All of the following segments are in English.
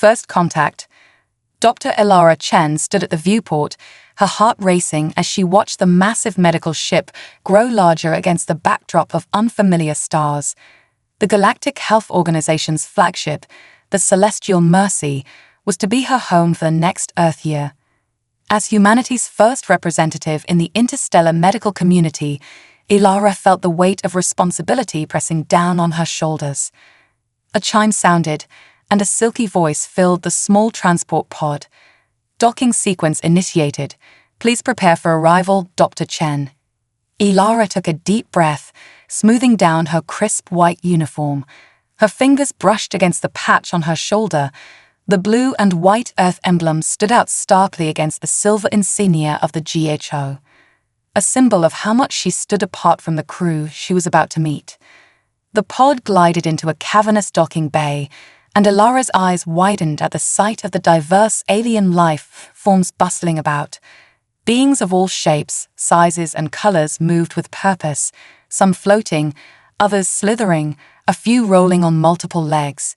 First contact. Dr. Elara Chen stood at the viewport, her heart racing as she watched the massive medical ship grow larger against the backdrop of unfamiliar stars. The Galactic Health Organization's flagship, the Celestial Mercy, was to be her home for the next Earth year. As humanity's first representative in the interstellar medical community, Elara felt the weight of responsibility pressing down on her shoulders. A chime sounded, and a silky voice filled the small transport pod. Docking sequence initiated. Please prepare for arrival, Dr. Chen. Elara took a deep breath, smoothing down her crisp white uniform. Her fingers brushed against the patch on her shoulder. The blue and white Earth emblem stood out starkly against the silver insignia of the GHO, a symbol of how much she stood apart from the crew she was about to meet. The pod glided into a cavernous docking bay, and Elara's eyes widened at the sight of the diverse alien life forms bustling about. Beings of all shapes, sizes, and colors moved with purpose, some floating, others slithering, a few rolling on multiple legs.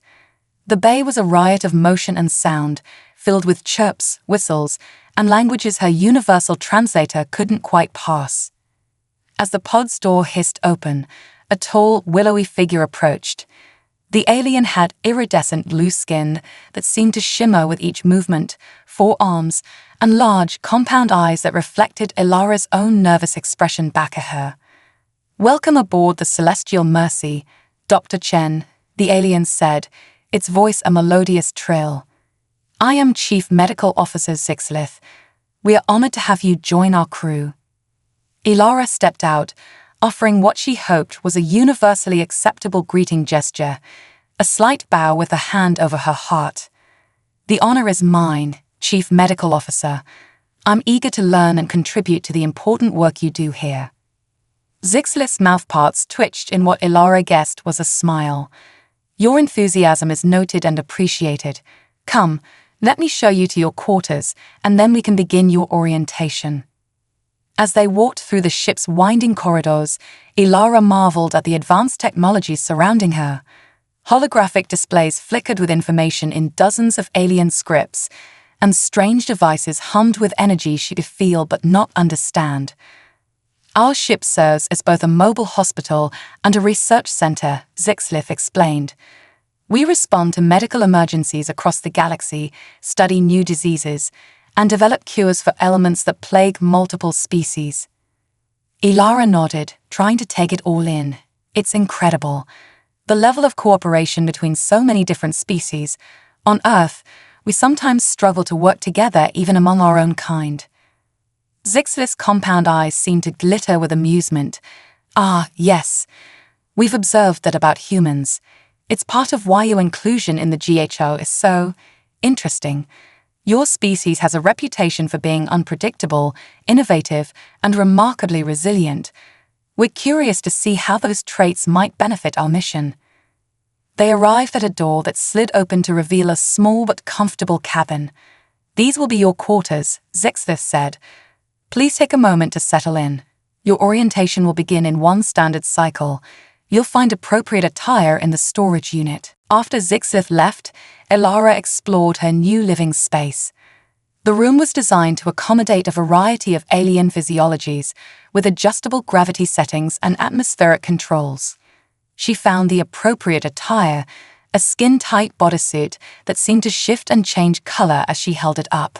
The bay was a riot of motion and sound, filled with chirps, whistles, and languages her universal translator couldn't quite pass. As the pod's door hissed open, a tall, willowy figure approached. The alien had iridescent blue skin that seemed to shimmer with each movement, 4 arms, and large, compound eyes that reflected Elara's own nervous expression back at her. "Welcome aboard the Celestial Mercy, Dr. Chen," the alien said, its voice a melodious trill. "I am Chief Medical Officer Zixlith. We are honored to have you join our crew." Elara stepped out, offering what she hoped was a universally acceptable greeting gesture, a slight bow with a hand over her heart. "The honor is mine, Chief Medical Officer. I'm eager to learn and contribute to the important work you do here." Zixlith's mouthparts twitched in what Elara guessed was a smile. "Your enthusiasm is noted and appreciated. Come, let me show you to your quarters, and then we can begin your orientation." As they walked through the ship's winding corridors, Elara marveled at the advanced technology surrounding her. Holographic displays flickered with information in dozens of alien scripts, and strange devices hummed with energy she could feel but not understand. "Our ship serves as both a mobile hospital and a research center," Zixlith explained. "We respond to medical emergencies across the galaxy, study new diseases, and develop cures for ailments that plague multiple species." Elara nodded, trying to take it all in. It's incredible. The level of cooperation between so many different species. On Earth, we sometimes struggle to work together even among our own kind. Zixlith's compound eyes seemed to glitter with amusement. "Ah, yes. We've observed that about humans. It's part of why your inclusion in the GHO is so interesting. Your species has a reputation for being unpredictable, innovative, and remarkably resilient. We're curious to see how those traits might benefit our mission." They arrived at a door that slid open to reveal a small but comfortable cabin. "These will be your quarters," Zixlith said. "Please take a moment to settle in. Your orientation will begin in one standard cycle. You'll find appropriate attire in the storage unit." After Zixlith left, Elara explored her new living space. The room was designed to accommodate a variety of alien physiologies, with adjustable gravity settings and atmospheric controls. She found the appropriate attire, a skin-tight bodysuit that seemed to shift and change color as she held it up.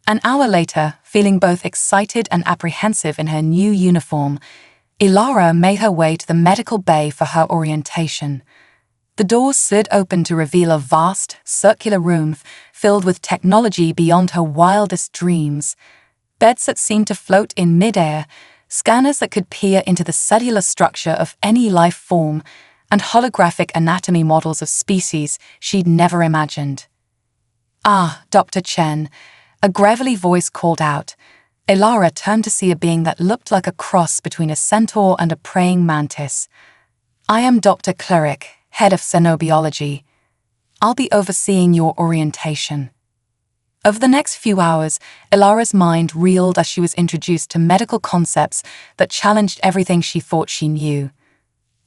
An hour later, feeling both excited and apprehensive in her new uniform, Elara made her way to the medical bay for her orientation. The doors slid open to reveal a vast, circular room filled with technology beyond her wildest dreams. Beds that seemed to float in midair, scanners that could peer into the cellular structure of any life form, and holographic anatomy models of species she'd never imagined. "Ah, Dr. Chen," a gravelly voice called out. Elara turned to see a being that looked like a cross between a centaur and a praying mantis. "I am Dr. Cleric, head of xenobiology. I'll be overseeing your orientation." Over the next few hours, Elara's mind reeled as she was introduced to medical concepts that challenged everything she thought she knew.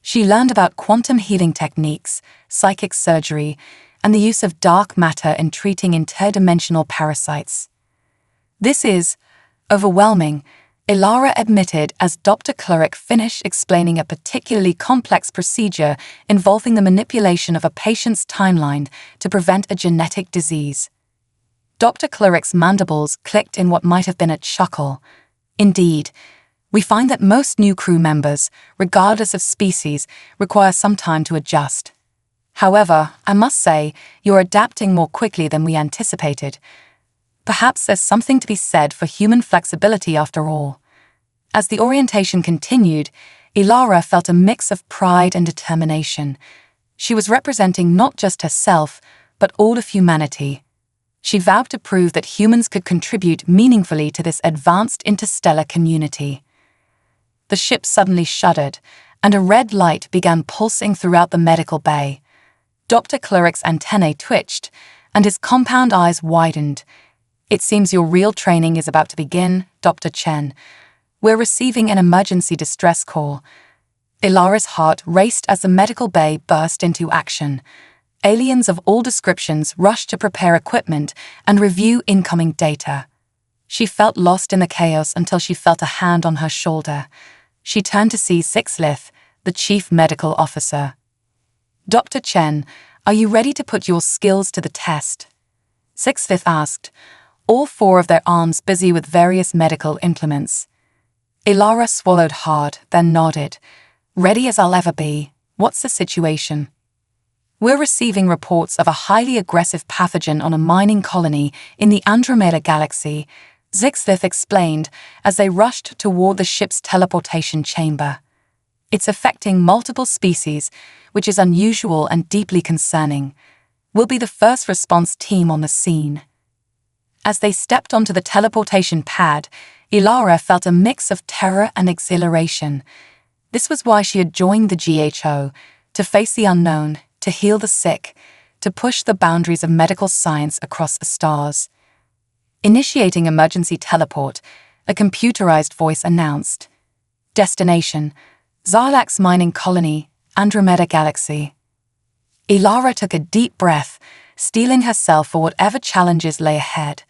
She learned about quantum healing techniques, psychic surgery, and the use of dark matter in treating interdimensional parasites. This is overwhelming, Ilara admitted as Dr. Clurick finished explaining a particularly complex procedure involving the manipulation of a patient's timeline to prevent a genetic disease. Dr. Clurick's mandibles clicked in what might have been a chuckle. Indeed, we find that most new crew members, regardless of species, require some time to adjust. However, I must say, you're adapting more quickly than we anticipated. Perhaps there's something to be said for human flexibility after all. As the orientation continued, Ilara felt a mix of pride and determination. She was representing not just herself, but all of humanity. She vowed to prove that humans could contribute meaningfully to this advanced interstellar community. The ship suddenly shuddered, and a red light began pulsing throughout the medical bay. Dr. Clurick's antennae twitched, and his compound eyes widened. "It seems your real training is about to begin, Dr. Chen. We're receiving an emergency distress call." Ilara's heart raced as the medical bay burst into action. Aliens of all descriptions rushed to prepare equipment and review incoming data. She felt lost in the chaos until she felt a hand on her shoulder. She turned to see Zixlith, the chief medical officer. "Dr. Chen, are you ready to put your skills to the test?" Zixlith asked, all four of their arms busy with various medical implements. Ilara swallowed hard, then nodded. "Ready as I'll ever be. What's the situation?" "We're receiving reports of a highly aggressive pathogen on a mining colony in the Andromeda Galaxy," Zixlith explained as they rushed toward the ship's teleportation chamber. "It's affecting multiple species, which is unusual and deeply concerning. We'll be the first response team on the scene." As they stepped onto the teleportation pad, Ilara felt a mix of terror and exhilaration. This was why she had joined the GHO, to face the unknown, to heal the sick, to push the boundaries of medical science across the stars. Initiating emergency teleport, a computerized voice announced. "Destination: Zarlax Mining Colony, Andromeda Galaxy." Ilara took a deep breath, steeling herself for whatever challenges lay ahead.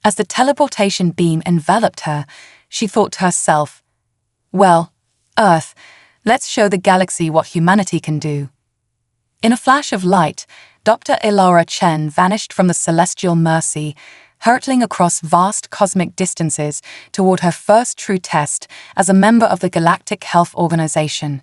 As the teleportation beam enveloped her, she thought to herself, "Well, Earth, let's show the galaxy what humanity can do." In a flash of light, Dr. Ilara Chen vanished from the celestial mercy, hurtling across vast cosmic distances toward her first true test as a member of the Galactic Health Organization.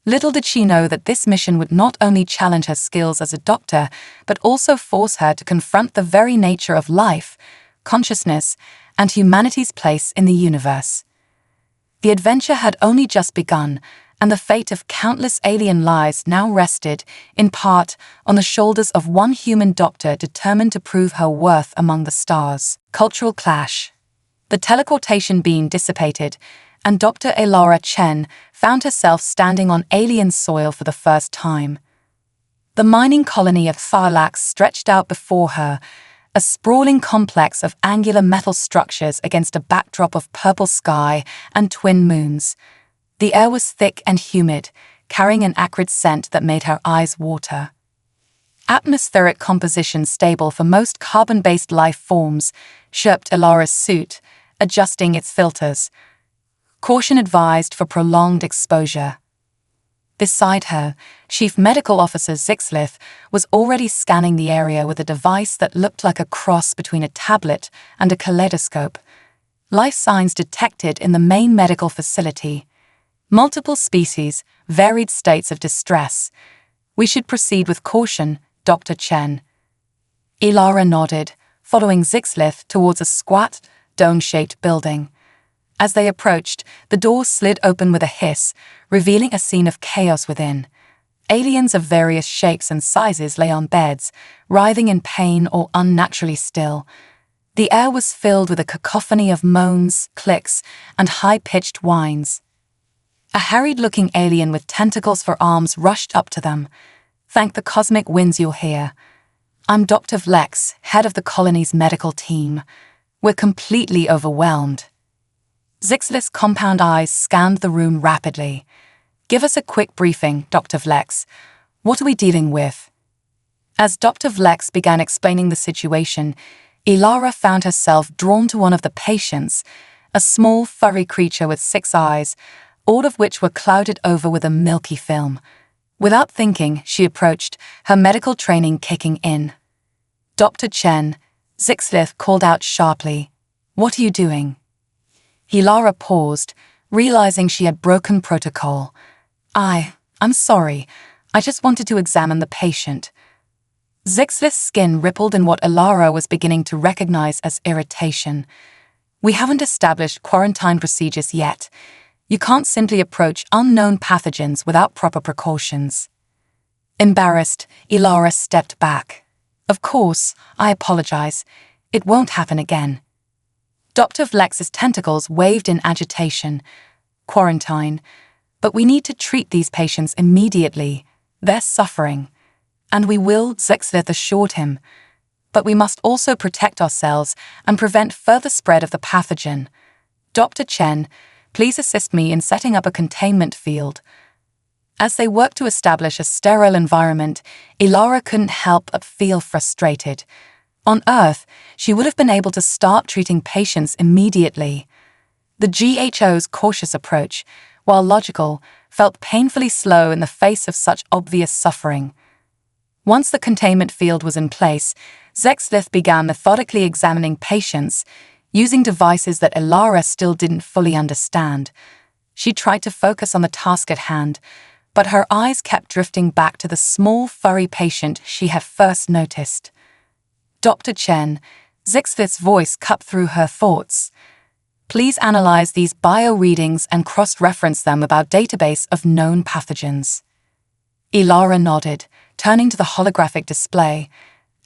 Little did she know that this mission would not only challenge her skills as a doctor, but also force her to confront the very nature of life, consciousness, and humanity's place in the universe. The adventure had only just begun, and the fate of countless alien lives now rested, in part, on the shoulders of one human doctor determined to prove her worth among the stars. Cultural clash. The teleportation beam dissipated, and Dr. Ilara Chen found herself standing on alien soil for the first time. The mining colony of Tharlax stretched out before her, a sprawling complex of angular metal structures against a backdrop of purple sky and twin moons. The air was thick and humid, carrying an acrid scent that made her eyes water. Atmospheric composition stable for most carbon-based life forms, chirped Ilara's suit, adjusting its filters. Caution advised for prolonged exposure. Beside her, Chief Medical Officer Zixlith was already scanning the area with a device that looked like a cross between a tablet and a kaleidoscope. Life signs detected in the main medical facility. Multiple species, varied states of distress. "We should proceed with caution, Dr. Chen." Ilara nodded, following Zixlith towards a squat, dome-shaped building. As they approached, the door slid open with a hiss, revealing a scene of chaos within. Aliens of various shapes and sizes lay on beds, writhing in pain or unnaturally still. The air was filled with a cacophony of moans, clicks, and high-pitched whines. A harried-looking alien with tentacles for arms rushed up to them. "Thank the cosmic winds you're here. I'm Dr. Vlex, head of the colony's medical team. We're completely overwhelmed." Zixlith's compound eyes scanned the room rapidly. "Give us a quick briefing, Dr. Vlex. What are we dealing with?" As Dr. Vlex began explaining the situation, Ilara found herself drawn to one of the patients, a small, furry creature with 6 eyes, all of which were clouded over with a milky film. Without thinking, she approached, her medical training kicking in. "Dr. Chen," Zixlith called out sharply. "What are you doing?" Ilara paused, realizing she had broken protocol. I'm sorry. I just wanted to examine the patient." Zixlith's skin rippled in what Ilara was beginning to recognize as irritation. "We haven't established quarantine procedures yet. You can't simply approach unknown pathogens without proper precautions." Embarrassed, Ilara stepped back. "Of course, I apologize. It won't happen again." Dr. Vlex's tentacles waved in agitation. "Quarantine. But we need to treat these patients immediately. They're suffering." "And we will," Zixlith assured him. "But we must also protect ourselves and prevent further spread of the pathogen. Dr. Chen, please assist me in setting up a containment field." As they worked to establish a sterile environment, Ilara couldn't help but feel frustrated. On Earth, she would have been able to start treating patients immediately. The GHO's cautious approach, while logical, felt painfully slow in the face of such obvious suffering. Once the containment field was in place, Zixlith began methodically examining patients, using devices that Ilara still didn't fully understand. She tried to focus on the task at hand, but her eyes kept drifting back to the small, furry patient she had first noticed. "Dr. Chen," Zixlith's voice cut through her thoughts. "Please analyze these bio-readings and cross-reference them with our database of known pathogens." Ilara nodded, turning to the holographic display.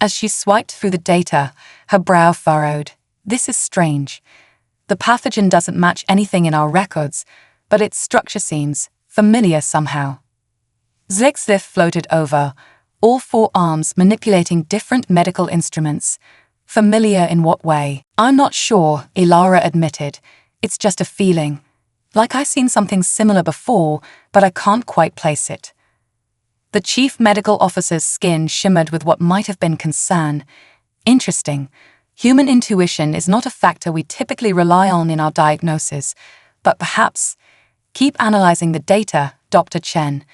As she swiped through the data, her brow furrowed. "This is strange. The pathogen doesn't match anything in our records, but its structure seems familiar somehow." Zixlith floated over, all 4 arms manipulating different medical instruments. "Familiar in what way?" "I'm not sure," Ilara admitted. "It's just a feeling. Like I've seen something similar before, but I can't quite place it." The chief medical officer's skin shimmered with what might have been concern. "Interesting. Human intuition is not a factor we typically rely on in our diagnosis, but perhaps keep analyzing the data, Dr. Chen.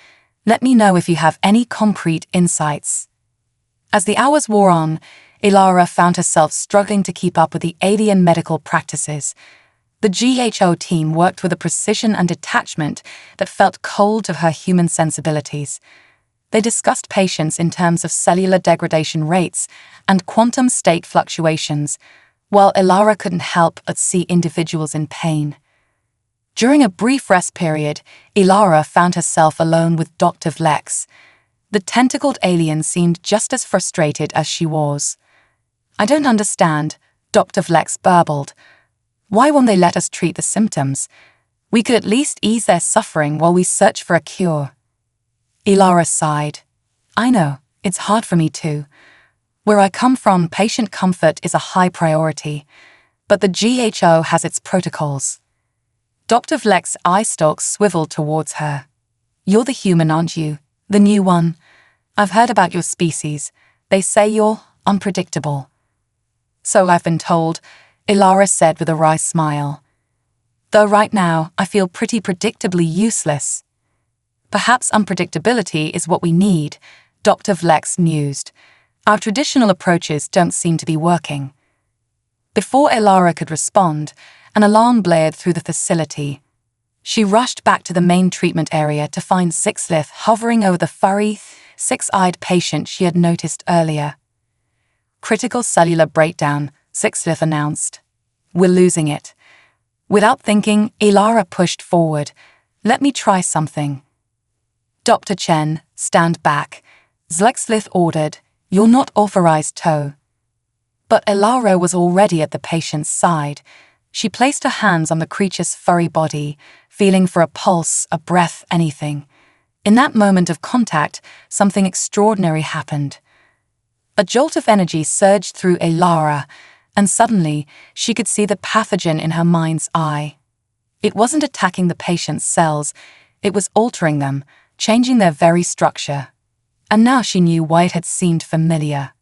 Let me know if you have any concrete insights." As the hours wore on, Ilara found herself struggling to keep up with the alien medical practices. The GHO team worked with a precision and detachment that felt cold to her human sensibilities. They discussed patients in terms of cellular degradation rates and quantum state fluctuations, while Ilara couldn't help but see individuals in pain. During a brief rest period, Ilara found herself alone with Dr. Vlex. The tentacled alien seemed just as frustrated as she was. "I don't understand," Dr. Vlex burbled. "Why won't they let us treat the symptoms? We could at least ease their suffering while we search for a cure." Ilara sighed. "I know, it's hard for me too. Where I come from, patient comfort is a high priority, but the GHO has its protocols." Dr. Vlex's eye stalks swiveled towards her. "You're the human, aren't you? The new one. I've heard about your species. They say you're unpredictable." "So I've been told," Ilara said with a wry smile. "Though right now, I feel pretty predictably useless." "Perhaps unpredictability is what we need," Dr. Vlex mused. "Our traditional approaches don't seem to be working." Before Ilara could respond, an alarm blared through the facility. She rushed back to the main treatment area to find Zixlith hovering over the furry, 6-eyed patient she had noticed earlier. "Critical cellular breakdown," Zixlith announced. "We're losing it." Without thinking, Ilara pushed forward. "Let me try something." "Dr. Chen, stand back," Zixlith ordered. "You're not authorized to." But Ilara was already at the patient's side. She placed her hands on the creature's furry body, feeling for a pulse, a breath, anything. In that moment of contact, something extraordinary happened. A jolt of energy surged through Ilara, and suddenly she could see the pathogen in her mind's eye. It wasn't attacking the patient's cells, it was altering them, changing their very structure. and now she knew why it had seemed familiar.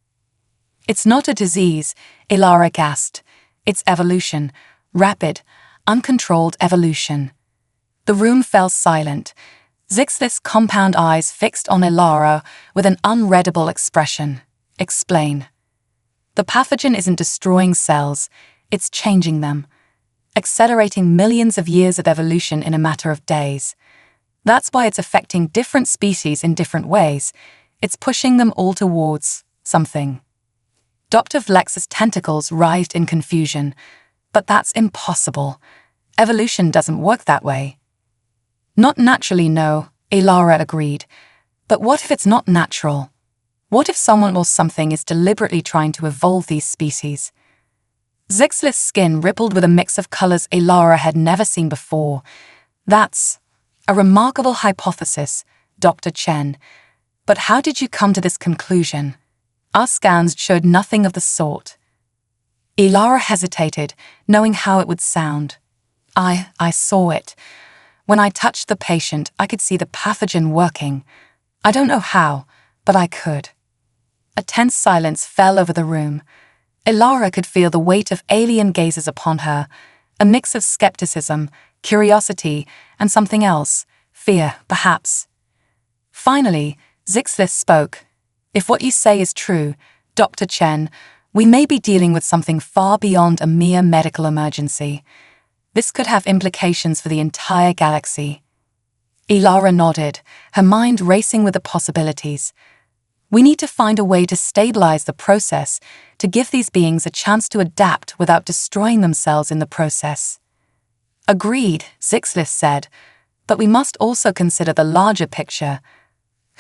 "It's not a disease," Ilara gasped. "It's evolution. Rapid, uncontrolled evolution." The room fell silent, Zixlith's compound eyes fixed on Ilara with an unreadable expression. "Explain." "The pathogen isn't destroying cells, it's changing them, accelerating millions of years of evolution in a matter of days. That's why it's affecting different species in different ways. It's pushing them all towards something." Dr. Vlex's tentacles writhed in confusion. "But that's impossible. Evolution doesn't work that way." "Not naturally, no," Ilara agreed. "But what if it's not natural? What if someone or something is deliberately trying to evolve these species?" Zixlith's skin rippled with a mix of colors Ilara had never seen before. "That's a remarkable hypothesis, Dr. Chen. But how did you come to this conclusion? Our scans showed nothing of the sort." Ilara hesitated, knowing how it would sound. I saw it. When I touched the patient, I could see the pathogen working. I don't know how, but I could." A tense silence fell over the room. Ilara could feel the weight of alien gazes upon her, a mix of skepticism, curiosity, and something else, fear, perhaps. Finally, Zixlith spoke. "If what you say is true, Dr. Chen, we may be dealing with something far beyond a mere medical emergency. This could have implications for the entire galaxy." Ilara nodded, her mind racing with the possibilities. "We need to find a way to stabilize the process, to give these beings a chance to adapt without destroying themselves in the process." "Agreed," Zixlith said, "but we must also consider the larger picture.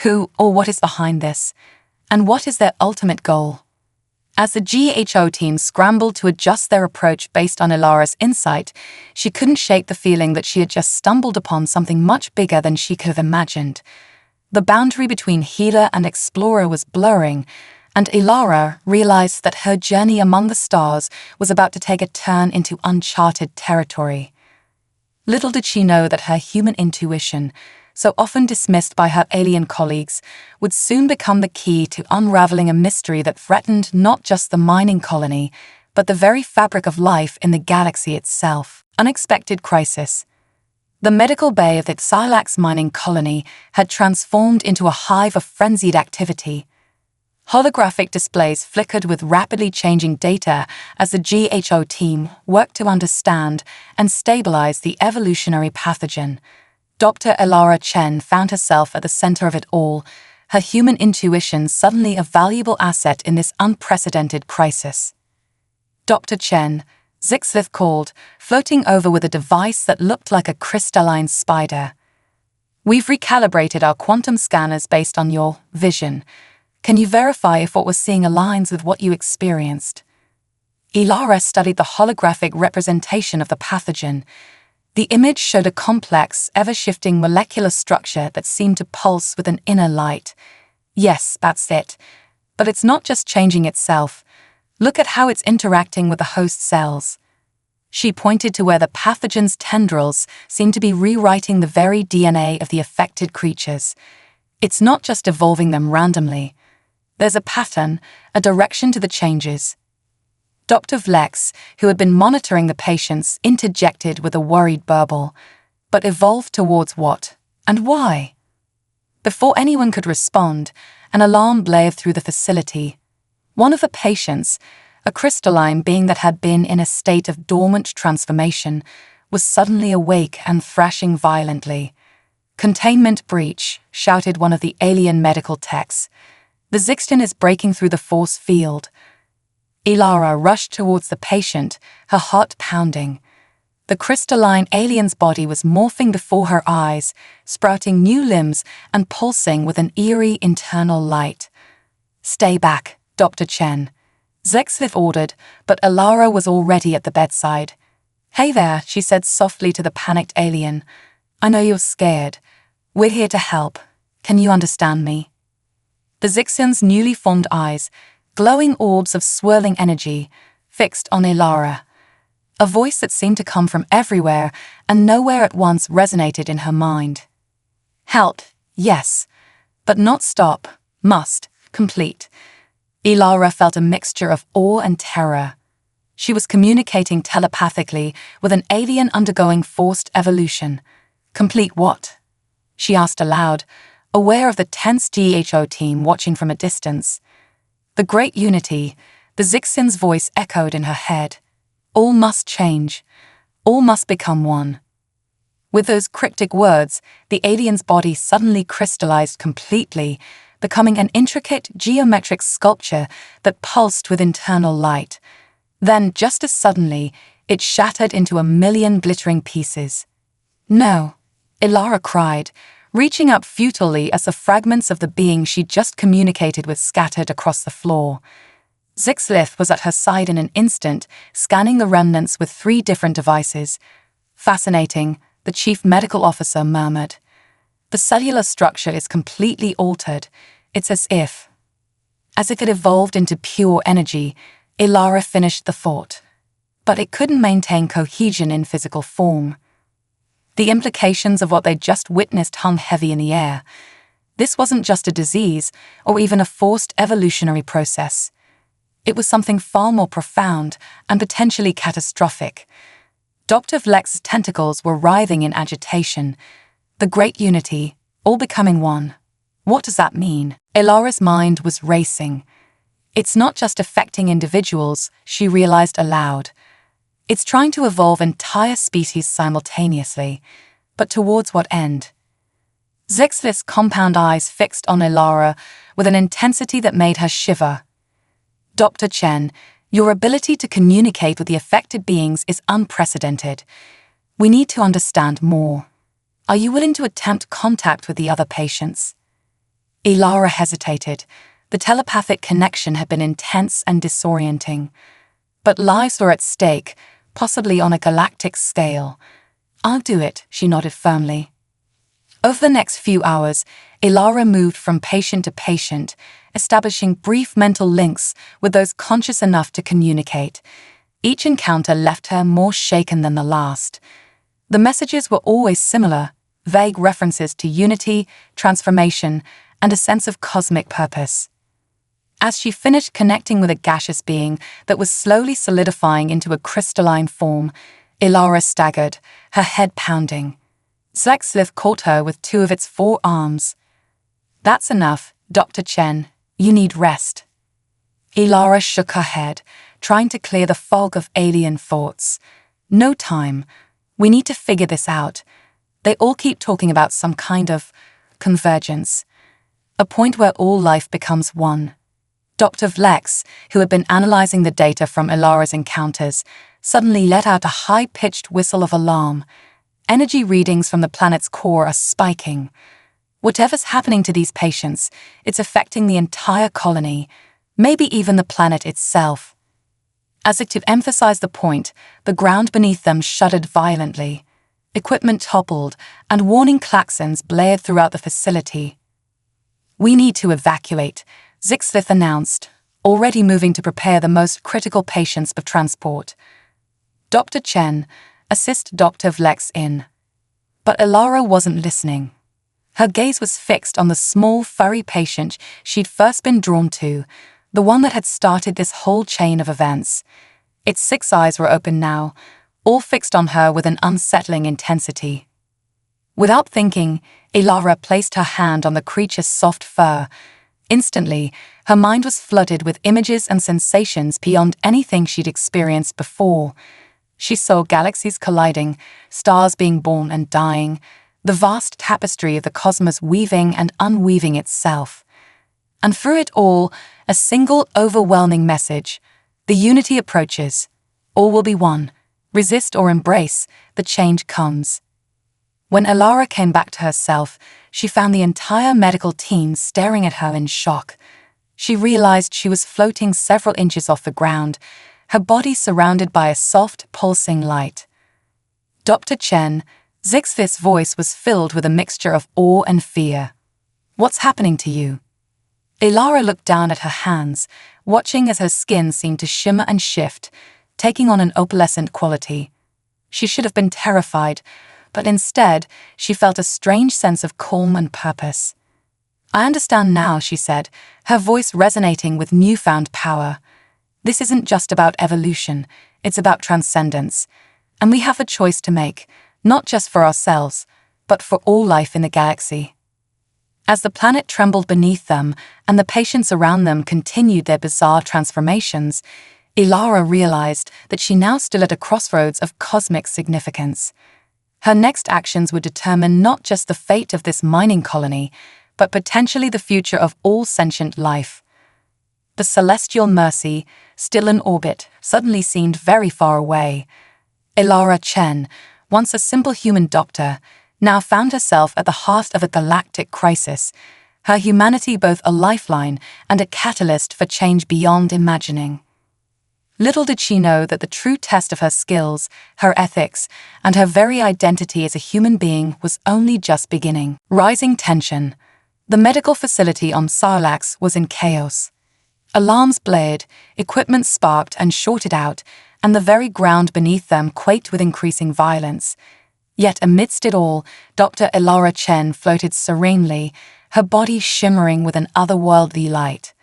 Who or what is behind this? And what is their ultimate goal?" As the GHO team scrambled to adjust their approach based on Ilara's insight, she couldn't shake the feeling that she had just stumbled upon something much bigger than she could have imagined. The boundary between healer and explorer was blurring, and Ilara realized that her journey among the stars was about to take a turn into uncharted territory. Little did she know that her human intuition, so often dismissed by her alien colleagues, would soon become the key to unraveling a mystery that threatened not just the mining colony, but the very fabric of life in the galaxy itself. Unexpected crisis. The medical bay of the Xilax mining colony had transformed into a hive of frenzied activity. Holographic displays flickered with rapidly changing data as the GHO team worked to understand and stabilize the evolutionary pathogen. Dr. Ilara Chen found herself at the center of it all, her human intuition suddenly a valuable asset in this unprecedented crisis. "Dr. Chen," Zixlith called, floating over with a device that looked like a crystalline spider. "We've recalibrated our quantum scanners based on your vision. Can you verify if what we're seeing aligns with what you experienced?" Ilara studied the holographic representation of the pathogen. The image showed a complex, ever-shifting molecular structure that seemed to pulse with an inner light. "Yes, that's it. But it's not just changing itself. Look at how it's interacting with the host cells." She pointed to where the pathogen's tendrils seemed to be rewriting the very DNA of the affected creatures. "It's not just evolving them randomly. There's a pattern, a direction to the changes." Dr. Vlex, who had been monitoring the patients, interjected with a worried burble. "But evolved towards what? And why?" Before anyone could respond, an alarm blared through the facility. One of the patients, a crystalline being that had been in a state of dormant transformation, was suddenly awake and thrashing violently. "Containment breach," shouted one of the alien medical techs. "The Zixton is breaking through the force field." Ilara rushed towards the patient, her heart pounding. The crystalline alien's body was morphing before her eyes, sprouting new limbs and pulsing with an eerie internal light. "Stay back, Dr. Chen," Zixlith ordered, but Ilara was already at the bedside. "Hey there," she said softly to the panicked alien. "I know you're scared. We're here to help. Can you understand me?" The Zixion's newly formed eyes, glowing orbs of swirling energy, fixed on Ilara. A voice that seemed to come from everywhere and nowhere at once resonated in her mind. "Help, yes, but not stop, must, complete. Ilara felt a mixture of awe and terror. She was communicating telepathically with an alien undergoing forced evolution. Complete what? She asked aloud, aware of the tense GHO team watching from a distance. The great unity, the Zixin's voice echoed in her head. All must change. All must become one. With those cryptic words, the alien's body suddenly crystallized completely, becoming an intricate geometric sculpture that pulsed with internal light. Then, just as suddenly, it shattered into a million glittering pieces. No, Ilara cried, reaching up futilely as the fragments of the being she'd just communicated with scattered across the floor. Zixlith was at her side in an instant, scanning the remnants with 3 different devices. Fascinating, the chief medical officer murmured. The cellular structure is completely altered. It's as if it evolved into pure energy. Ilara finished the thought. But it couldn't maintain cohesion in physical form. The implications of what they'd just witnessed hung heavy in the air. This wasn't just a disease, or even a forced evolutionary process. It was something far more profound and potentially catastrophic. Dr. Vlek's tentacles were writhing in agitation. The great unity, all becoming one. What does that mean? Ilara's mind was racing. It's not just affecting individuals, she realized aloud. It's trying to evolve entire species simultaneously. But towards what end? Zixlith's compound eyes fixed on Ilara with an intensity that made her shiver. Dr. Chen, your ability to communicate with the affected beings is unprecedented. We need to understand more. Are you willing to attempt contact with the other patients? Ilara hesitated. The telepathic connection had been intense and disorienting. But lives were at stake, possibly on a galactic scale. I'll do it, she nodded firmly. Over the next few hours, Ilara moved from patient to patient, establishing brief mental links with those conscious enough to communicate. Each encounter left her more shaken than the last. The messages were always similar, vague references to unity, transformation, and a sense of cosmic purpose. As she finished connecting with a gaseous being that was slowly solidifying into a crystalline form, Ilara staggered, her head pounding. Zixlith caught her with 2 of its 4 arms. That's enough, Dr. Chen. You need rest. Ilara shook her head, trying to clear the fog of alien thoughts. No time. We need to figure this out. They all keep talking about some kind of convergence. A point where all life becomes one. Dr. Vlex, who had been analyzing the data from Ilara's encounters, suddenly let out a high-pitched whistle of alarm. Energy readings from the planet's core are spiking. Whatever's happening to these patients, it's affecting the entire colony, maybe even the planet itself. As if to emphasize the point, the ground beneath them shuddered violently. Equipment toppled, and warning klaxons blared throughout the facility. We need to evacuate, Zixlith announced, already moving to prepare the most critical patients for transport. Dr. Chen, assist Dr. Vlex in. But Ilara wasn't listening. Her gaze was fixed on the small, furry patient she'd first been drawn to, the one that had started this whole chain of events. Its 6 eyes were open now, all fixed on her with an unsettling intensity. Without thinking, Ilara placed her hand on the creature's soft fur. Instantly, her mind was flooded with images and sensations beyond anything she'd experienced before. She saw galaxies colliding, stars being born and dying, the vast tapestry of the cosmos weaving and unweaving itself. And through it all, a single overwhelming message. The unity approaches. All will be one. Resist or embrace, the change comes. When Ilara came back to herself, she found the entire medical team staring at her in shock. She realized she was floating several inches off the ground, her body surrounded by a soft, pulsing light. Dr. Chen, Zixlith's voice was filled with a mixture of awe and fear. What's happening to you? Ilara looked down at her hands, watching as her skin seemed to shimmer and shift, taking on an opalescent quality. She should have been terrified, but instead, she felt a strange sense of calm and purpose. I understand now, she said, her voice resonating with newfound power. This isn't just about evolution, it's about transcendence. And we have a choice to make, not just for ourselves, but for all life in the galaxy. As the planet trembled beneath them and the patients around them continued their bizarre transformations, Ilara realized that she now stood at a crossroads of cosmic significance. Her next actions would determine not just the fate of this mining colony, but potentially the future of all sentient life. The celestial Mercy, still in orbit, suddenly seemed very far away. Ilara Chen, once a simple human doctor, now found herself at the heart of a galactic crisis, her humanity both a lifeline and a catalyst for change beyond imagining. Little did she know that the true test of her skills, her ethics, and her very identity as a human being was only just beginning. Rising tension. The medical facility on Sarlax was in chaos. Alarms blared, equipment sparked and shorted out, and the very ground beneath them quaked with increasing violence. Yet amidst it all, Dr. Ilara Chen floated serenely, her body shimmering with an otherworldly light.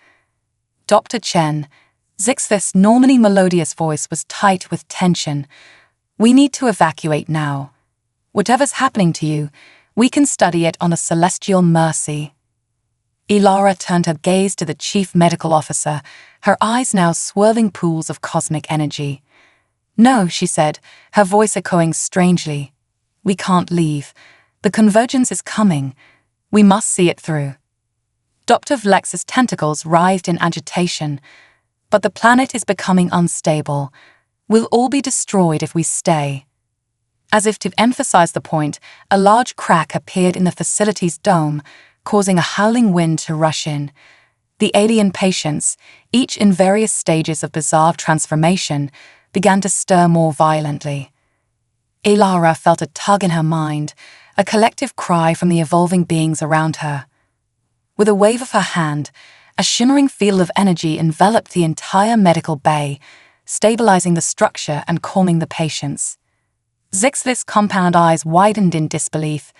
Dr. Chen, Zixth's normally melodious voice was tight with tension. We need to evacuate now. Whatever's happening to you, we can study it on a celestial Mercy. Ilara turned her gaze to the chief medical officer, her eyes now swirling pools of cosmic energy. No, she said, her voice echoing strangely. We can't leave. The convergence is coming. We must see it through. Dr. Vlex's tentacles writhed in agitation. But the planet is becoming unstable. We'll all be destroyed if we stay. As if to emphasize the point, a large crack appeared in the facility's dome, causing a howling wind to rush in. The alien patients, each in various stages of bizarre transformation, began to stir more violently. Ilara felt a tug in her mind, a collective cry from the evolving beings around her. With a wave of her hand, a shimmering field of energy enveloped the entire medical bay, stabilizing the structure and calming the patients. Zixth's compound eyes widened in disbelief.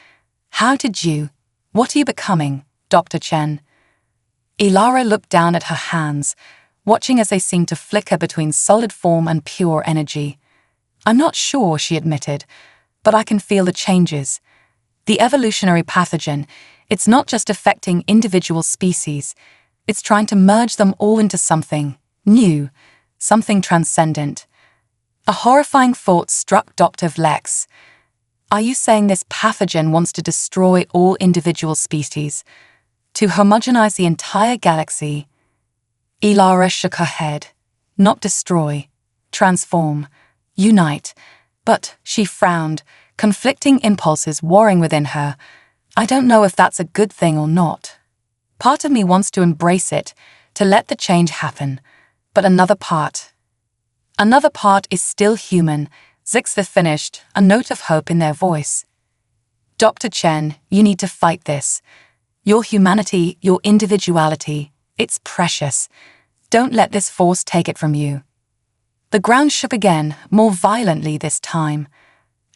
How did you? What are you becoming, Dr. Chen? Ilara looked down at her hands, watching as they seemed to flicker between solid form and pure energy. I'm not sure, she admitted, but I can feel the changes. The evolutionary pathogen, it's not just affecting individual species, it's trying to merge them all into something new, something transcendent. A horrifying thought struck Dr. Vlex. Are you saying this pathogen wants to destroy all individual species, to homogenize the entire galaxy? Ilara shook her head. Not destroy, transform, unite. But, she frowned, conflicting impulses warring within her. I don't know if that's a good thing or not. Part of me wants to embrace it, to let the change happen, but another part is still human, Zixth finished, a note of hope in their voice. Dr. Chen, you need to fight this. Your humanity, your individuality, it's precious. Don't let this force take it from you. The ground shook again, more violently this time.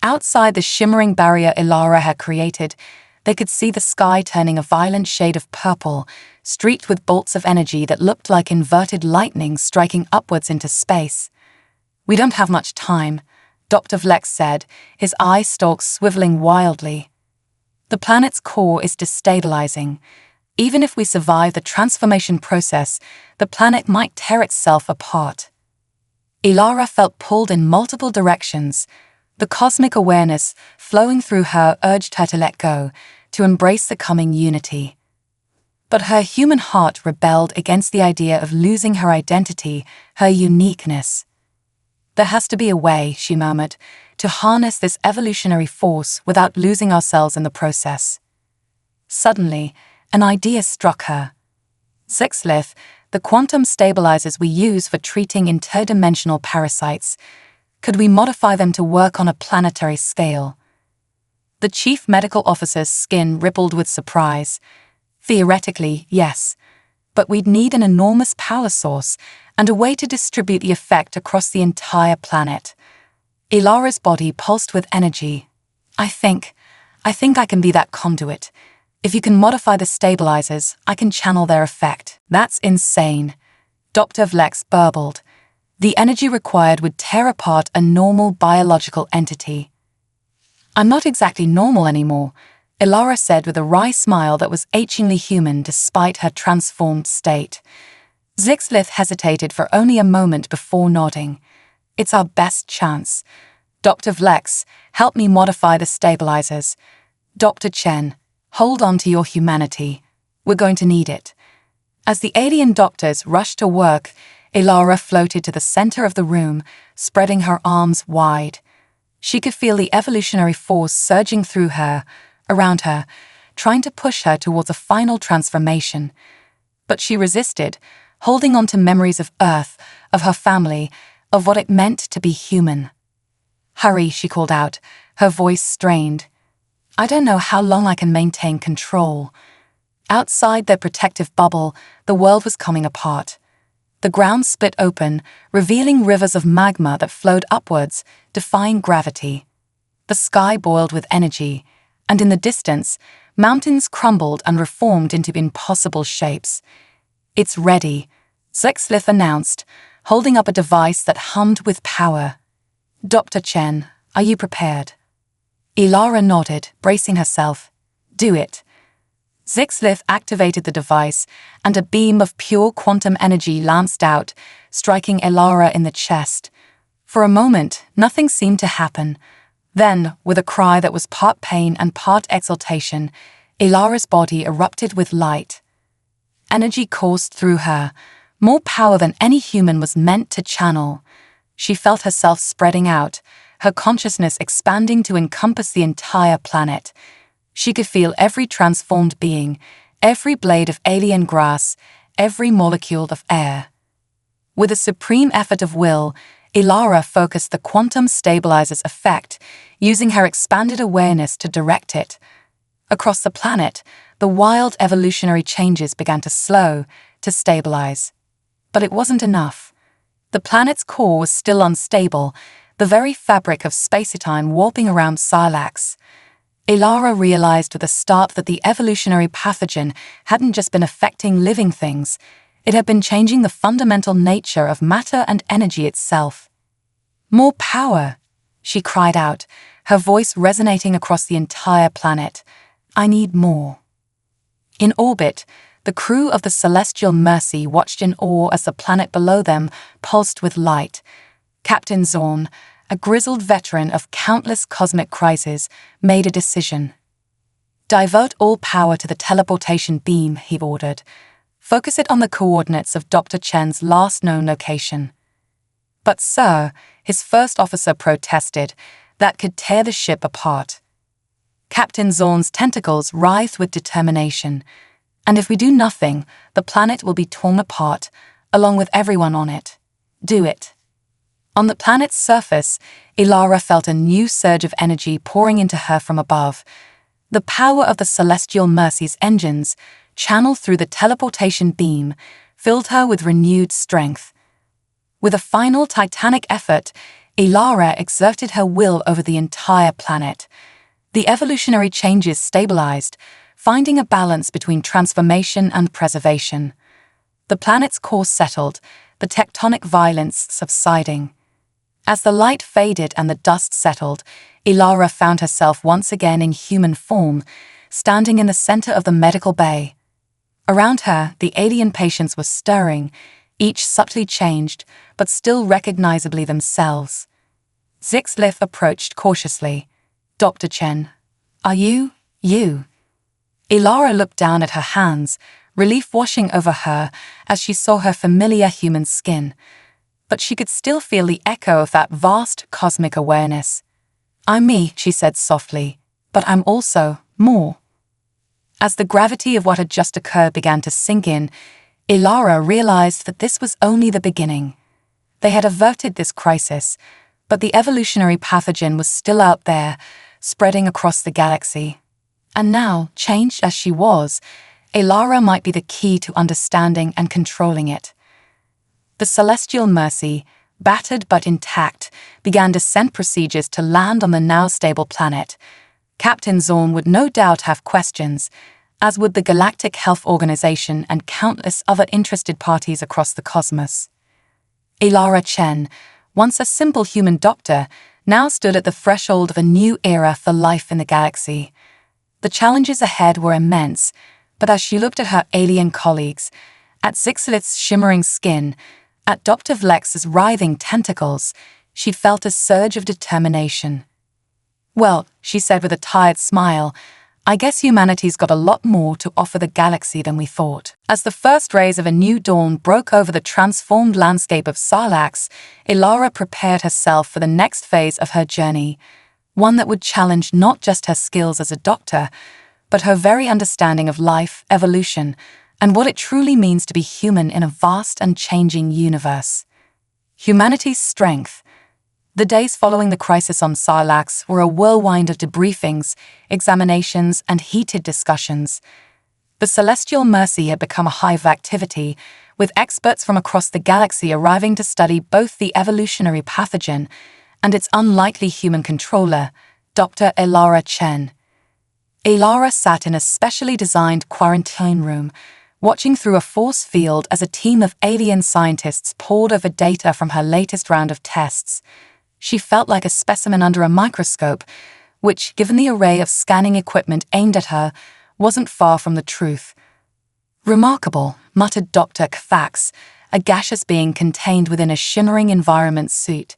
Outside the shimmering barrier Ilara had created, they could see the sky turning a violent shade of purple, streaked with bolts of energy that looked like inverted lightning striking upwards into space. We don't have much time, Dr. Vlex said, his eye stalks swiveling wildly. The planet's core is destabilizing. Even if we survive the transformation process, the planet might tear itself apart. Ilara felt pulled in multiple directions. The cosmic awareness flowing through her urged her to let go, to embrace the coming unity. But her human heart rebelled against the idea of losing her identity, her uniqueness. There has to be a way, she murmured, to harness this evolutionary force without losing ourselves in the process. Suddenly, an idea struck her. Zixth, the quantum stabilizers we use for treating interdimensional parasites, could we modify them to work on a planetary scale? The chief medical officer's skin rippled with surprise. Theoretically, yes, but we'd need an enormous power source and a way to distribute the effect across the entire planet. Ilara's body pulsed with energy. I think I can be that conduit. If you can modify the stabilizers, I can channel their effect. That's insane, Dr. Vlex burbled. The energy required would tear apart a normal biological entity. I'm not exactly normal anymore, Ilara said with a wry smile that was achingly human despite her transformed state. Zixlith hesitated for only a moment before nodding. It's our best chance. Dr. Vlex, help me modify the stabilizers. Dr. Chen, hold on to your humanity. We're going to need it. As the alien doctors rushed to work, Ilara floated to the center of the room, spreading her arms wide. She could feel the evolutionary force surging through her, around her, trying to push her towards a final transformation. But she resisted, holding on to memories of Earth, of her family, of what it meant to be human. Hurry, she called out, her voice strained. I don't know how long I can maintain control. Outside their protective bubble, the world was coming apart. The ground split open, revealing rivers of magma that flowed upwards, defying gravity. The sky boiled with energy, and in the distance, mountains crumbled and reformed into impossible shapes. It's ready, Zixlith announced, holding up a device that hummed with power. Dr. Chen, are you prepared? Ilara nodded, bracing herself. Do it. Zixlith activated the device, and a beam of pure quantum energy lanced out, striking Ilara in the chest. For a moment, nothing seemed to happen. Then, with a cry that was part pain and part exultation, Ilara's body erupted with light. Energy coursed through her, more power than any human was meant to channel. She felt herself spreading out, her consciousness expanding to encompass the entire planet. She could feel every transformed being, every blade of alien grass, every molecule of air. With a supreme effort of will, Ilara focused the quantum stabilizer's effect, using her expanded awareness to direct it. Across the planet, the wild evolutionary changes began to slow, to stabilize. But it wasn't enough. The planet's core was still unstable, the very fabric of space-time warping around Silax. Ilara realized with a start that the evolutionary pathogen hadn't just been affecting living things, it had been changing the fundamental nature of matter and energy itself. More power, she cried out, her voice resonating across the entire planet. I need more. In orbit, the crew of the Celestial Mercy watched in awe as the planet below them pulsed with light. Captain Zorn, a grizzled veteran of countless cosmic crises, made a decision. Divert all power to the teleportation beam, he ordered. Focus it on the coordinates of Dr. Chen's last known location. But sir, his first officer protested, that could tear the ship apart. Captain Zorn's tentacles writhed with determination. And if we do nothing, the planet will be torn apart, along with everyone on it. Do it. On the planet's surface, Ilara felt a new surge of energy pouring into her from above. The power of the Celestial Mercy's engines, channeled through the teleportation beam, filled her with renewed strength. With a final titanic effort, Ilara exerted her will over the entire planet. The evolutionary changes stabilized, finding a balance between transformation and preservation. The planet's core settled, the tectonic violence subsiding. As the light faded and the dust settled, Ilara found herself once again in human form, standing in the center of the medical bay. Around her, the alien patients were stirring, each subtly changed, but still recognizably themselves. Zixlith approached cautiously. Dr. Chen, are you? Ilara looked down at her hands, relief washing over her as she saw her familiar human skin. But she could still feel the echo of that vast cosmic awareness. I'm me, she said softly, but I'm also more. As the gravity of what had just occurred began to sink in, Ilara realized that this was only the beginning. They had averted this crisis, but the evolutionary pathogen was still out there, spreading across the galaxy. And now, changed as she was, Ilara might be the key to understanding and controlling it. The Celestial Mercy, battered but intact, began descent procedures to land on the now stable planet. Captain Zorn would no doubt have questions, as would the Galactic Health Organization and countless other interested parties across the cosmos. Ilara Chen, once a simple human doctor, now stood at the threshold of a new era for life in the galaxy. The challenges ahead were immense, but as she looked at her alien colleagues, at Zixlith's shimmering skin, at Dr. Vlex's writhing tentacles, she felt a surge of determination. "Well," she said with a tired smile, "I guess humanity's got a lot more to offer the galaxy than we thought." As the first rays of a new dawn broke over the transformed landscape of Sarlacc, Ilara prepared herself for the next phase of her journey, one that would challenge not just her skills as a doctor, but her very understanding of life, evolution, and what it truly means to be human in a vast and changing universe. Humanity's strength. The days following the crisis on Sarlacc were a whirlwind of debriefings, examinations, and heated discussions. The Celestial Mercy had become a hive of activity, with experts from across the galaxy arriving to study both the evolutionary pathogen and its unlikely human controller, Dr. Ilara Chen. Ilara sat in a specially designed quarantine room, watching through a force field as a team of alien scientists pored over data from her latest round of tests. She felt like a specimen under a microscope, which, given the array of scanning equipment aimed at her, wasn't far from the truth. "Remarkable," muttered Dr. Kfax, a gaseous being contained within a shimmering environment suit.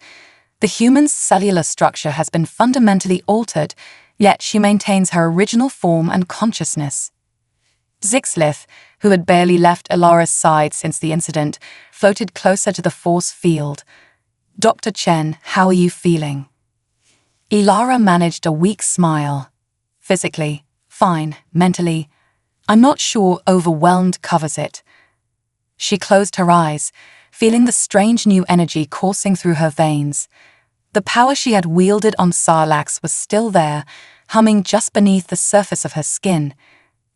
"The human's cellular structure has been fundamentally altered, yet she maintains her original form and consciousness." Zixlith, who had barely left Ilara's side since the incident, floated closer to the force field. "Dr. Chen, how are you feeling?" Ilara managed a weak smile. "Physically, fine. Mentally, I'm not sure overwhelmed covers it." She closed her eyes, feeling the strange new energy coursing through her veins. The power she had wielded on Sarlacc was still there, humming just beneath the surface of her skin.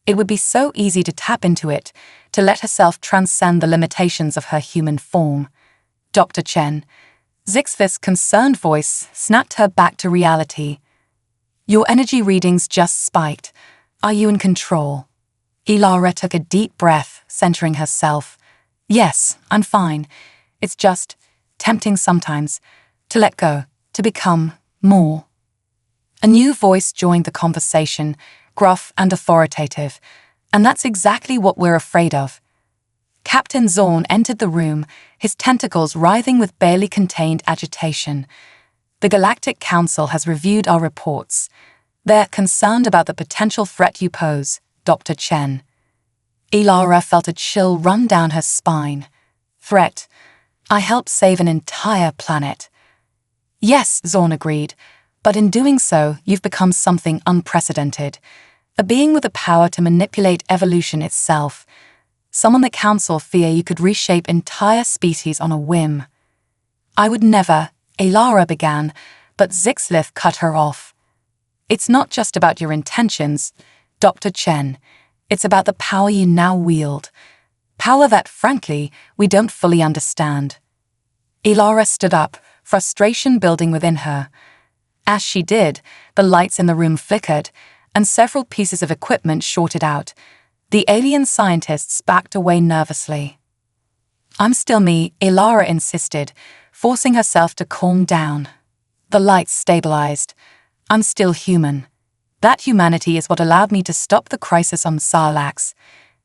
It would be so easy to tap into it, to let herself transcend the limitations of her human form. "Dr. Chen," Zixlith's concerned voice snapped her back to reality. "Your energy readings just spiked. Are you in control?" Ilara took a deep breath, centering herself. "Yes, I'm fine. It's just tempting sometimes to let go, to become more." A new voice joined the conversation, gruff and authoritative, and that's exactly what we're afraid of. Captain Zorn entered the room, his tentacles writhing with barely contained agitation. "The Galactic Council has reviewed our reports. They're concerned about the potential threat you pose, Dr. Chen." Ilara felt a chill run down her spine. "Threat? I helped save an entire planet." "Yes," Zorn agreed, "but in doing so, you've become something unprecedented. A being with the power to manipulate evolution itself. Someone the Council fear you could reshape entire species on a whim." "I would never," Ilara began, but Zixlith cut her off. "It's not just about your intentions, Dr. Chen. It's about the power you now wield. Power that, frankly, we don't fully understand." Ilara stood up, frustration building within her. As she did, the lights in the room flickered, and several pieces of equipment shorted out. The alien scientists backed away nervously. "I'm still me," Ilara insisted, forcing herself to calm down. The lights stabilized. "I'm still human. That humanity is what allowed me to stop the crisis on Sarlacc.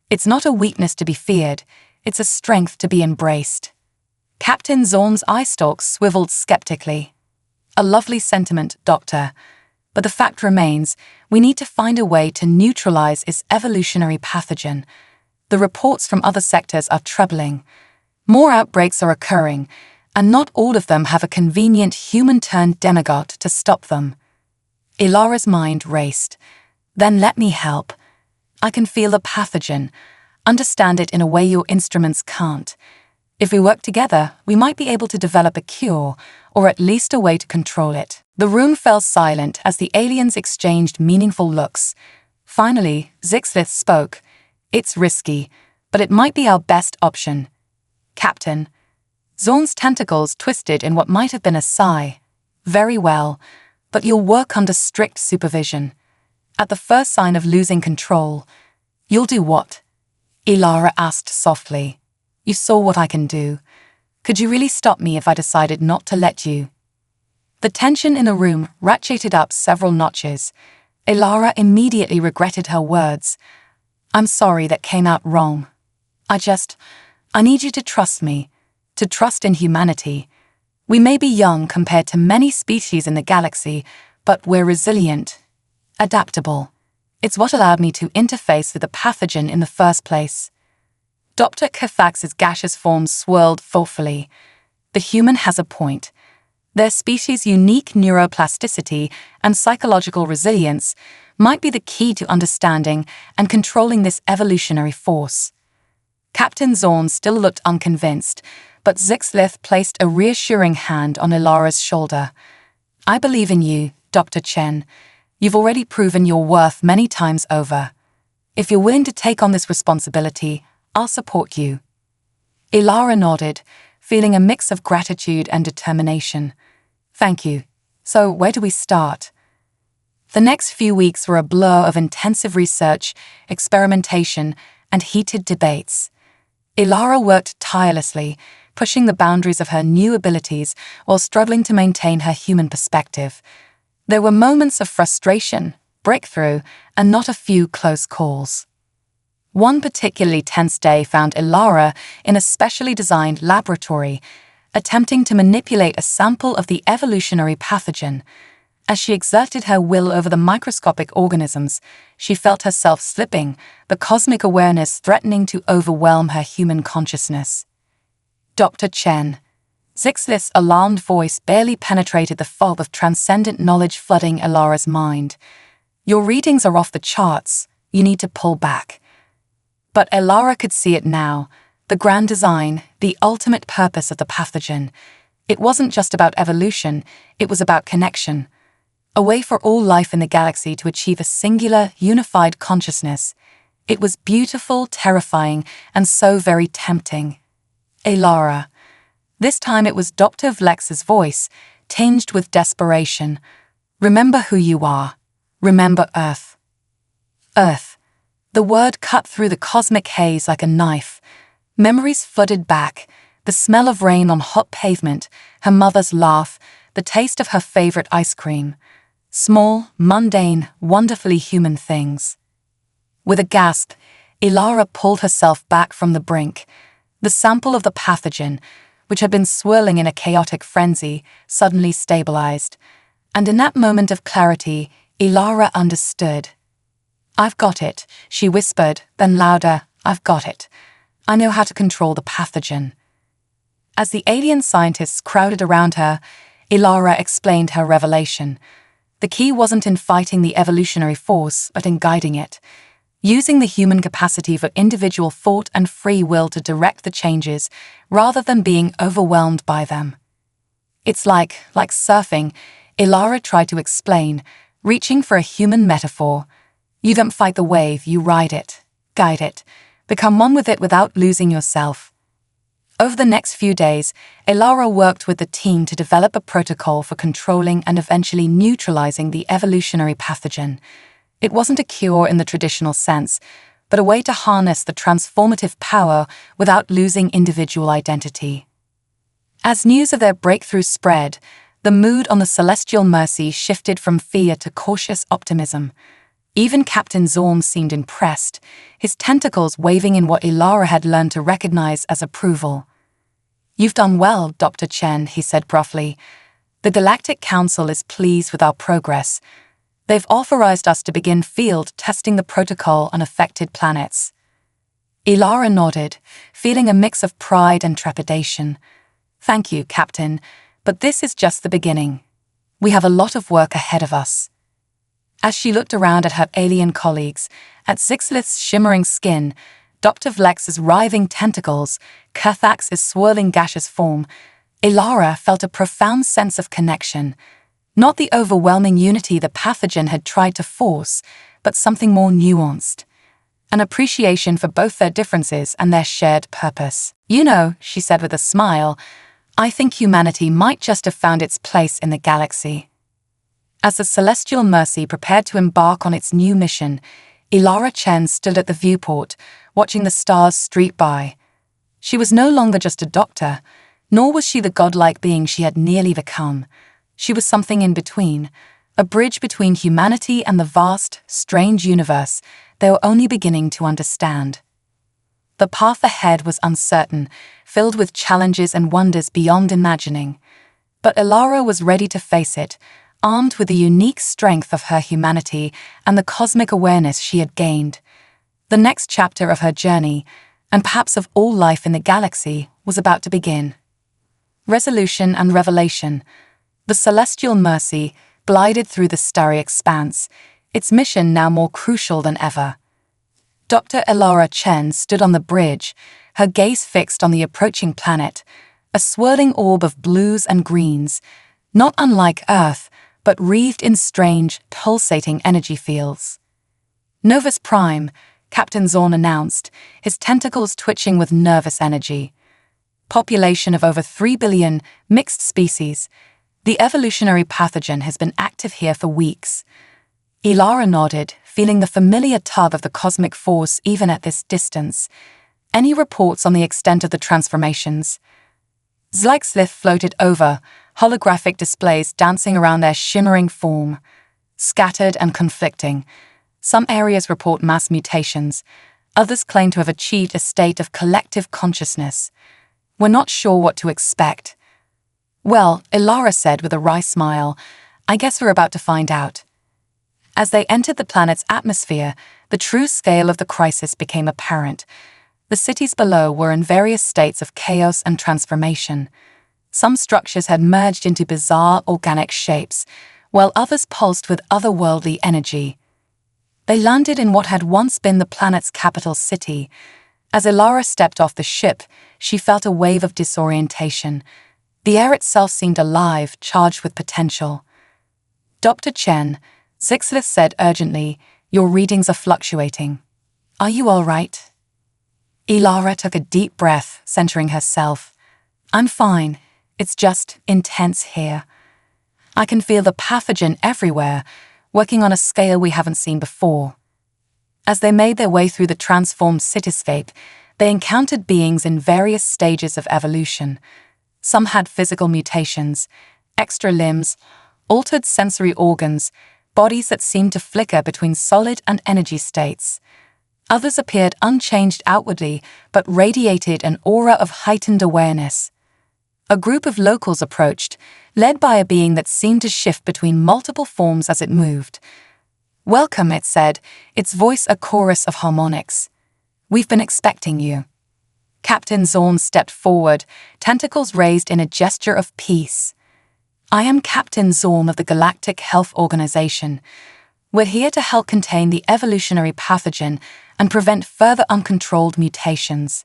It's not a weakness to be feared, it's a strength to be embraced." Captain Zorn's eye stalks swiveled skeptically. "A lovely sentiment, Doctor. But the fact remains, we need to find a way to neutralize its evolutionary pathogen. The reports from other sectors are troubling. More outbreaks are occurring, and not all of them have a convenient human-turned demigod to stop them." Ilara's mind raced. "Then let me help. I can feel the pathogen, understand it in a way your instruments can't. If we work together, we might be able to develop a cure, or at least a way to control it." The room fell silent as the aliens exchanged meaningful looks. Finally, Zixlith spoke. "It's risky, but it might be our best option." "Captain." Zorn's tentacles twisted in what might have been a sigh. "Very well, but you'll work under strict supervision. At the first sign of losing control, You'll do what? Ilara asked softly. You saw what I can do. Could you really stop me if I decided not to let you? The tension in the room ratcheted up several notches. Ilara immediately regretted her words. I'm sorry that came out wrong. I need you to trust me, to trust in humanity. We may be young compared to many species in the galaxy, but we're resilient, adaptable. It's what allowed me to interface with the pathogen in the first place. Dr. Kathax's gaseous form swirled thoughtfully. The human has a point. Their species' unique neuroplasticity and psychological resilience might be the key to understanding and controlling this evolutionary force. Captain Zorn still looked unconvinced, but Zixlith placed a reassuring hand on Ilara's shoulder. I believe in you, Dr. Chen. You've already proven your worth many times over. If you're willing to take on this responsibility, I'll support you. Ilara nodded, feeling a mix of gratitude and determination. Thank you. So, where do we start? The next few weeks were a blur of intensive research, experimentation, and heated debates. Ilara worked tirelessly, pushing the boundaries of her new abilities while struggling to maintain her human perspective. There were moments of frustration, breakthrough, and not a few close calls. One particularly tense day found Ilara in a specially designed laboratory, attempting to manipulate a sample of the evolutionary pathogen. As she exerted her will over the microscopic organisms, she felt herself slipping, the cosmic awareness threatening to overwhelm her human consciousness. Dr. Chen. Zixlith's alarmed voice barely penetrated the fog of transcendent knowledge flooding Ilara's mind. Your readings are off the charts. You need to pull back. But Ilara could see it now. The grand design, the ultimate purpose of the pathogen. It wasn't just about evolution, it was about connection. A way for all life in the galaxy to achieve a singular, unified consciousness. It was beautiful, terrifying, and so very tempting. Ilara. This time it was Dr. Vlex's voice, tinged with desperation. Remember who you are. Remember Earth. Earth. The word cut through the cosmic haze like a knife. Memories flooded back, the smell of rain on hot pavement, her mother's laugh, the taste of her favorite ice cream. Small, mundane, wonderfully human things. With a gasp, Ilara pulled herself back from the brink. The sample of the pathogen, which had been swirling in a chaotic frenzy, suddenly stabilized. And in that moment of clarity, Ilara understood. I've got it, she whispered, then louder, I've got it. I know how to control the pathogen. As the alien scientists crowded around her, Ilara explained her revelation. The key wasn't in fighting the evolutionary force, but in guiding it. Using the human capacity for individual thought and free will to direct the changes, rather than being overwhelmed by them. It's like surfing, Ilara tried to explain, reaching for a human metaphor. You don't fight the wave, you ride it, guide it, become one with it without losing yourself. Over the next few days, Ilara worked with the team to develop a protocol for controlling and eventually neutralizing the evolutionary pathogen. It wasn't a cure in the traditional sense, but a way to harness the transformative power without losing individual identity. As news of their breakthrough spread, the mood on the Celestial Mercy shifted from fear to cautious optimism. Even Captain Zorn seemed impressed, his tentacles waving in what Ilara had learned to recognize as approval. You've done well, Dr. Chen, he said gruffly. The Galactic Council is pleased with our progress. They've authorized us to begin field testing the protocol on affected planets. Ilara nodded, feeling a mix of pride and trepidation. Thank you, Captain, but this is just the beginning. We have a lot of work ahead of us. As she looked around at her alien colleagues, at Zixlith's shimmering skin, Dr. Vlex's writhing tentacles, Kathax's swirling gaseous form, Ilara felt a profound sense of connection. Not the overwhelming unity the pathogen had tried to force, but something more nuanced. An appreciation for both their differences and their shared purpose. You know, she said with a smile, I think humanity might just have found its place in the galaxy. As the Celestial Mercy prepared to embark on its new mission, Ilara Chen stood at the viewport, watching the stars streak by. She was no longer just a doctor, nor was she the godlike being she had nearly become. She was something in between, a bridge between humanity and the vast, strange universe they were only beginning to understand. The path ahead was uncertain, filled with challenges and wonders beyond imagining. But Ilara was ready to face it, armed with the unique strength of her humanity and the cosmic awareness she had gained. The next chapter of her journey, and perhaps of all life in the galaxy, was about to begin. Resolution and revelation. The celestial mercy glided through the starry expanse, its mission now more crucial than ever. Dr. Ilara Chen stood on the bridge, her gaze fixed on the approaching planet, a swirling orb of blues and greens, not unlike Earth, but wreathed in strange, pulsating energy fields. Novus Prime, Captain Zorn announced, his tentacles twitching with nervous energy. Population of over 3 billion, mixed species. The evolutionary pathogen has been active here for weeks. Ilara nodded, feeling the familiar tug of the cosmic force even at this distance. Any reports on the extent of the transformations? Zlykslith floated over, holographic displays dancing around their shimmering form. Scattered and conflicting. Some areas report mass mutations. Others claim to have achieved a state of collective consciousness. We're not sure what to expect. Well, Ilara said with a wry smile, I guess we're about to find out. As they entered the planet's atmosphere, the true scale of the crisis became apparent. The cities below were in various states of chaos and transformation. Some structures had merged into bizarre organic shapes, while others pulsed with otherworldly energy. They landed in what had once been the planet's capital city. As Ilara stepped off the ship, she felt a wave of disorientation. The air itself seemed alive, charged with potential. Dr. Chen, Zlykslith said urgently, your readings are fluctuating. Are you all right? Ilara took a deep breath, centering herself. I'm fine. It's just intense here. I can feel the pathogen everywhere, working on a scale we haven't seen before. As they made their way through the transformed cityscape, they encountered beings in various stages of evolution. Some had physical mutations, extra limbs, altered sensory organs, bodies that seemed to flicker between solid and energy states. Others appeared unchanged outwardly, but radiated an aura of heightened awareness. A group of locals approached, led by a being that seemed to shift between multiple forms as it moved. Welcome, it said, its voice a chorus of harmonics. We've been expecting you. Captain Zorn stepped forward, tentacles raised in a gesture of peace. I am Captain Zorn of the Galactic Health Organization. We're here to help contain the evolutionary pathogen and prevent further uncontrolled mutations.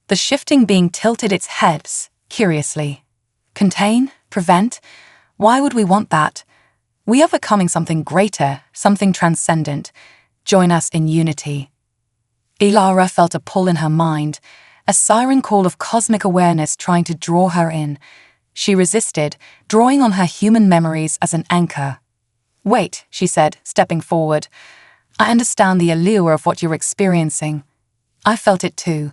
The shifting being tilted its head, curiously. Contain? Prevent? Why would we want that? We are becoming something greater, something transcendent. Join us in unity. Ilara felt a pull in her mind, a siren call of cosmic awareness trying to draw her in. She resisted, drawing on her human memories as an anchor. Wait, she said, stepping forward. I understand the allure of what you're experiencing. I felt it too,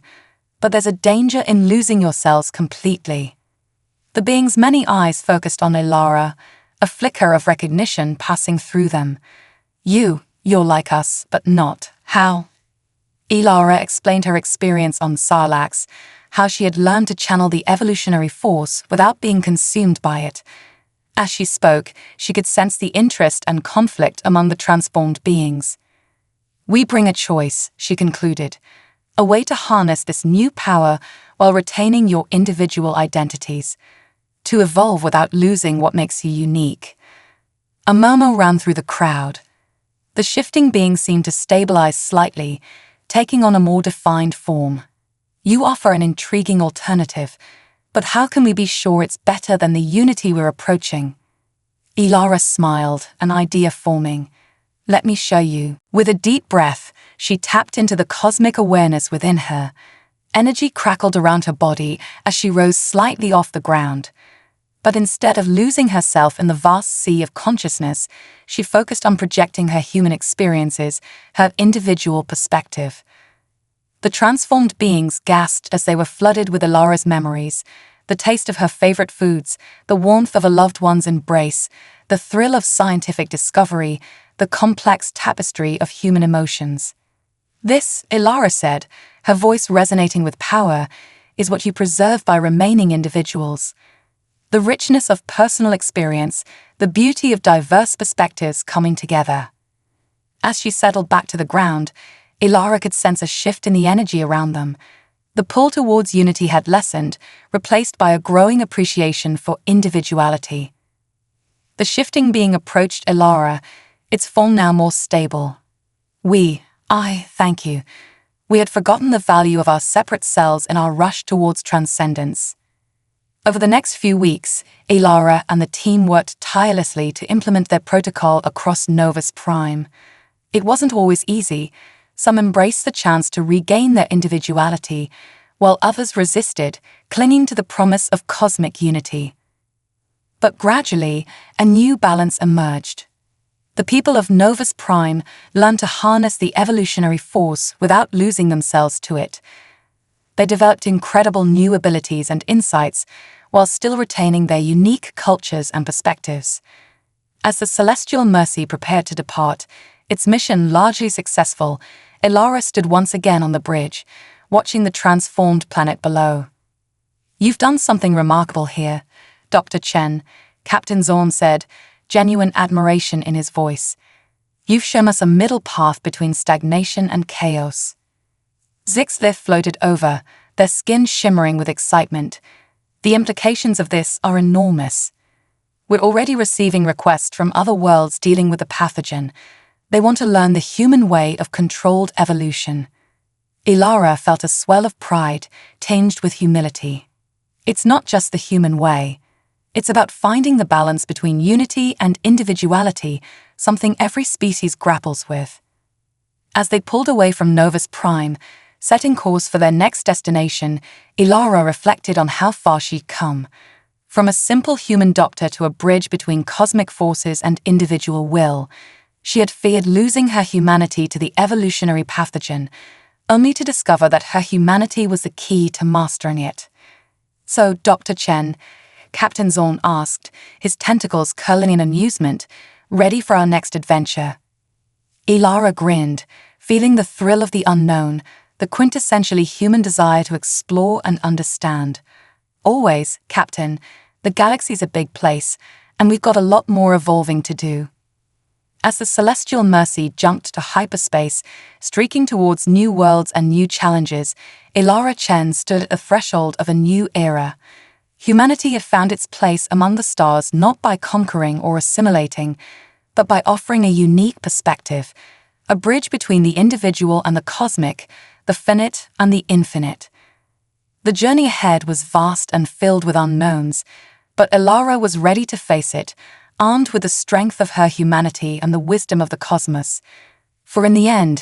but there's a danger in losing yourselves completely. The being's many eyes focused on Ilara, a flicker of recognition passing through them. You're like us, but not. How? Ilara explained her experience on Sarlax, how she had learned to channel the evolutionary force without being consumed by it. As she spoke, she could sense the interest and conflict among the transformed beings. We bring a choice, she concluded, a way to harness this new power while retaining your individual identities, to evolve without losing what makes you unique. A murmur ran through the crowd. The shifting being seemed to stabilize slightly, taking on a more defined form. You offer an intriguing alternative, but how can we be sure it's better than the unity we're approaching? Ilara smiled, an idea forming. Let me show you. With a deep breath, she tapped into the cosmic awareness within her. Energy crackled around her body as she rose slightly off the ground. But instead of losing herself in the vast sea of consciousness, she focused on projecting her human experiences, her individual perspective. The transformed beings gasped as they were flooded with Ilara's memories, the taste of her favorite foods, the warmth of a loved one's embrace, the thrill of scientific discovery, the complex tapestry of human emotions. This, Ilara said, her voice resonating with power, is what you preserve by remaining individuals. The richness of personal experience, the beauty of diverse perspectives coming together. As she settled back to the ground, Ilara could sense a shift in the energy around them. The pull towards unity had lessened, replaced by a growing appreciation for individuality. The shifting being approached Ilara, its form now more stable. Thank you. We had forgotten the value of our separate selves in our rush towards transcendence. Over the next few weeks, Ilara and the team worked tirelessly to implement their protocol across Novus Prime. It wasn't always easy. Some embraced the chance to regain their individuality, while others resisted, clinging to the promise of cosmic unity. But gradually, a new balance emerged. The people of Novus Prime learned to harness the evolutionary force without losing themselves to it. They developed incredible new abilities and insights while still retaining their unique cultures and perspectives. As the Celestial Mercy prepared to depart, its mission largely successful, Ilara stood once again on the bridge, watching the transformed planet below. "You've done something remarkable here, Dr. Chen," Captain Zorn said, genuine admiration in his voice. "You've shown us a middle path between stagnation and chaos." Zixlith floated over, their skin shimmering with excitement. "The implications of this are enormous. We're already receiving requests from other worlds dealing with the pathogen. They want to learn the human way of controlled evolution." Ilara felt a swell of pride, tinged with humility. It's not just the human way. It's about finding the balance between unity and individuality, something every species grapples with. As they pulled away from Novus Prime, setting course for their next destination, Ilara reflected on how far she'd come. From a simple human doctor to a bridge between cosmic forces and individual will, she had feared losing her humanity to the evolutionary pathogen, only to discover that her humanity was the key to mastering it. "So, Dr. Chen," Captain Zorn asked, his tentacles curling in amusement, "ready for our next adventure?" Ilara grinned, feeling the thrill of the unknown, the quintessentially human desire to explore and understand. "Always, Captain. The galaxy's a big place, and we've got a lot more evolving to do." As the Celestial Mercy jumped to hyperspace, streaking towards new worlds and new challenges, Ilara Chen stood at the threshold of a new era. Humanity had found its place among the stars not by conquering or assimilating, but by offering a unique perspective, a bridge between the individual and the cosmic, the finite and the infinite. The journey ahead was vast and filled with unknowns, but Ilara was ready to face it, armed with the strength of her humanity and the wisdom of the cosmos. For in the end,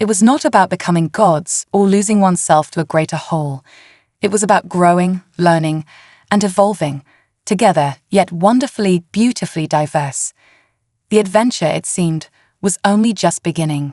it was not about becoming gods or losing oneself to a greater whole. It was about growing, learning, and evolving, together yet wonderfully, beautifully diverse. The adventure, it seemed, was only just beginning.